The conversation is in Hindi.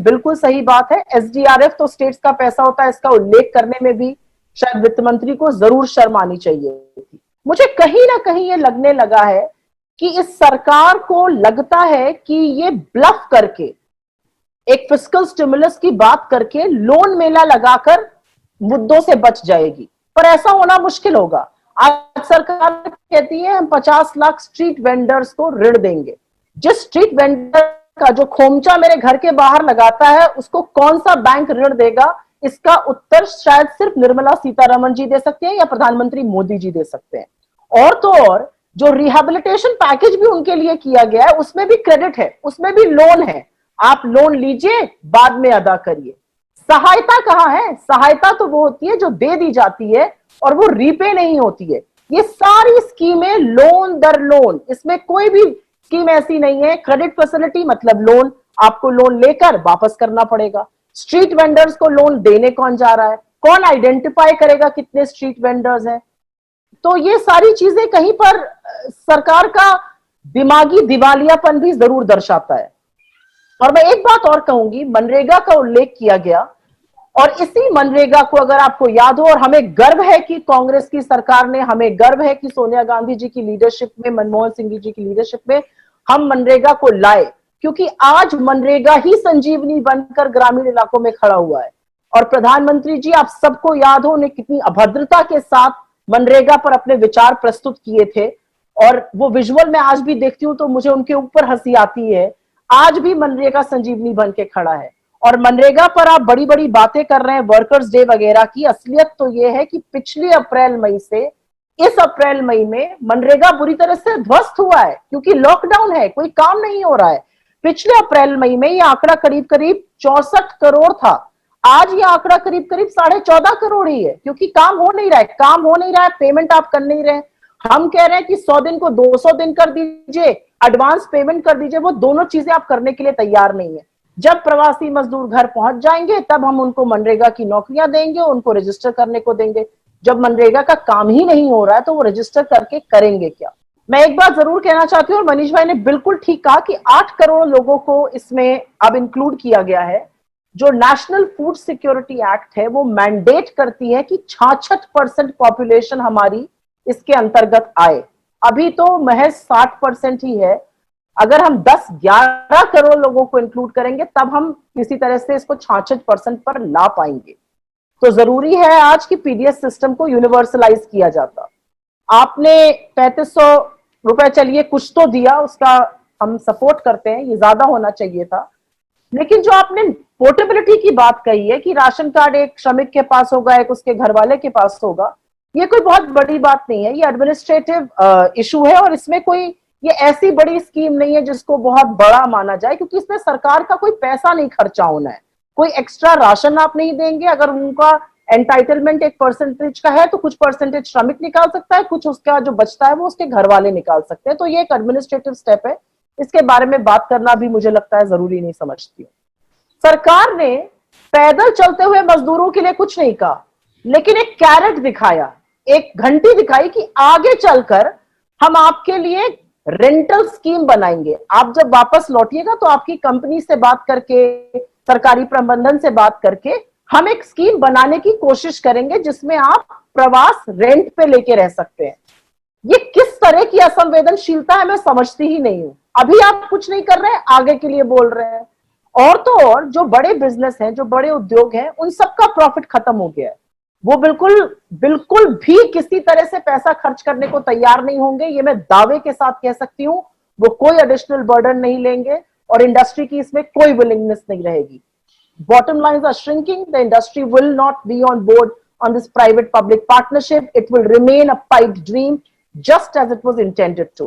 बिल्कुल सही बात है। एसडीआरएफ तो स्टेट्स का पैसा होता है, इसका उल्लेख करने में भी शायद वित्त मंत्री को जरूर शर्म आनी चाहिए थी। मुझे कहीं ना कहीं ये लगने लगा है कि इस सरकार को लगता है कि ये ब्लफ करके, एक फिस्कल स्टिमुलस की बात करके, लोन मेला लगाकर मुद्दों से बच जाएगी, पर ऐसा होना मुश्किल होगा। आज सरकार कहती है हम 50 लाख स्ट्रीट वेंडर्स को ऋण देंगे। जिस स्ट्रीट वेंडर का जो खोमचा मेरे घर के बाहर लगाता है, उसको कौन सा बैंक ऋण देगा, इसका उत्तर शायद सिर्फ निर्मला सीतारमण जी दे सकते हैं या प्रधानमंत्री मोदी जी दे सकते हैं। और तो और जो रिहेबिलिटेशन पैकेज भी उनके लिए किया गया है, उसमें भी क्रेडिट है, उसमें भी लोन है। आप लोन लीजिए, बाद में अदा करिए। सहायता कहां है? सहायता तो वो होती है जो दे दी जाती है और वो रीपे नहीं होती है। ये सारी स्कीमें लोन दर लोन, इसमें कोई भी स्कीम ऐसी नहीं है क्रेडिट फैसिलिटी मतलब लोन, आपको लोन लेकर वापस करना पड़ेगा। स्ट्रीट वेंडर्स को लोन देने कौन जा रहा है? कौन आइडेंटिफाई करेगा कितने स्ट्रीट वेंडर्स हैं? तो ये सारी चीजें कहीं पर सरकार का दिमागी दिवालियापन भी जरूर दर्शाता है। और मैं एक बात और कहूंगी, मनरेगा का उल्लेख किया गया, और इसी मनरेगा को अगर आपको याद हो, और हमें गर्व है कि कांग्रेस की सरकार ने, हमें गर्व है कि सोनिया गांधी जी की लीडरशिप में, मनमोहन सिंह जी की लीडरशिप में हम मनरेगा को लाए, क्योंकि आज मनरेगा ही संजीवनी बनकर ग्रामीण इलाकों में खड़ा हुआ है। और प्रधानमंत्री जी, आप सबको याद हो उन्हें कितनी अभद्रता के साथ मनरेगा पर अपने विचार प्रस्तुत किए थे, और वो विजुअल मैं आज भी देखती हूं तो मुझे उनके ऊपर हंसी आती है। आज भी मनरेगा संजीवनी बन के खड़ा है, और मनरेगा पर आप बड़ी बड़ी बातें कर रहे हैं वर्कर्स डे वगैरह की। असलियत तो यह है कि पिछले अप्रैल मई से इस अप्रैल मई में मनरेगा बुरी तरह से ध्वस्त हुआ है, क्योंकि लॉकडाउन है, कोई काम नहीं हो रहा है। पिछले अप्रैल मई में यह आंकड़ा करीब करीब 64 करोड़ था। आज यह आंकड़ा करीब करीब 14.5 करोड़ ही है, क्योंकि काम हो नहीं रहा है, काम हो नहीं रहा है, पेमेंट आप कर नहीं रहे। हम कह रहे हैं कि 100 दिन को 200 दिन कर दीजिए, एडवांस पेमेंट कर दीजिए, वो दोनों चीजें आप करने के लिए तैयार नहीं है। जब प्रवासी मजदूर घर पहुंच जाएंगे तब हम उनको मनरेगा की नौकरियां देंगे, उनको रजिस्टर करने को देंगे। जब मनरेगा का काम ही नहीं हो रहा है तो वो रजिस्टर करके करेंगे क्या? मैं एक बात जरूर कहना चाहती हूँ, और मनीष भाई ने बिल्कुल ठीक कहा कि 8 करोड़ लोगों को इसमें अब इंक्लूड किया गया है। जो नेशनल फूड सिक्योरिटी एक्ट है वो मैंडेट करती है कि 66% पॉपुलेशन हमारी इसके अंतर्गत आए। अभी तो महज 60% ही है। अगर हम 10-11 करोड़ लोगों को इंक्लूड करेंगे तब हम किसी तरह से इसको 66% पर ला पाएंगे। तो जरूरी है आज की पीडीएस सिस्टम को यूनिवर्सलाइज किया जाता। आपने 3500 रुपए, चलिए कुछ तो दिया, उसका हम सपोर्ट करते हैं, ये ज्यादा होना चाहिए था। लेकिन जो आपने पोर्टेबिलिटी की बात कही है कि राशन कार्ड एक श्रमिक के पास होगा, एक उसके घर वाले के पास होगा, ये कोई बहुत बड़ी बात नहीं है। ये एडमिनिस्ट्रेटिव इशू है, और इसमें कोई ये ऐसी बड़ी स्कीम नहीं है जिसको बहुत बड़ा माना जाए, क्योंकि इसमें सरकार का कोई पैसा नहीं खर्चा होना है। कोई एक्स्ट्रा राशन आप नहीं देंगे। अगर उनका एंटाइटलमेंट एक परसेंटेज का है तो कुछ परसेंटेज श्रमिक निकाल सकता है, कुछ उसका जो बचता है वो उसके घर वाले निकाल सकते हैं। तो ये एक एडमिनिस्ट्रेटिव स्टेप है, इसके बारे में बात करना भी मुझे लगता है जरूरी नहीं समझती हूँ। सरकार ने पैदल चलते हुए मजदूरों के लिए कुछ नहीं कहा, लेकिन एक कैरेट दिखाया, एक घंटी दिखाई कि आगे चलकर हम आपके लिए रेंटल स्कीम बनाएंगे। आप जब वापस लौटिएगा तो आपकी कंपनी से बात करके, सरकारी प्रबंधन से बात करके हम एक स्कीम बनाने की कोशिश करेंगे जिसमें आप प्रवास रेंट पे लेके रह सकते हैं। ये किस तरह की असंवेदनशीलता है, मैं समझती ही नहीं हूं। अभी आप कुछ नहीं कर रहे हैं, आगे के लिए बोल रहे हैं। और तो और जो बड़े बिजनेस हैं, जो बड़े उद्योग हैं, उन सबका प्रॉफिट खत्म हो गया है। वो बिल्कुल भी किसी तरह से पैसा खर्च करने को तैयार नहीं होंगे, ये मैं दावे के साथ कह सकती हूँ। वो कोई एडिशनल बर्डन नहीं लेंगे, और इंडस्ट्री की इसमें कोई विलिंगनेस नहीं रहेगी। Bottom lines are shrinking. The industry will not be on board on this private-public partnership. It will remain a pipe dream, just as it was intended to.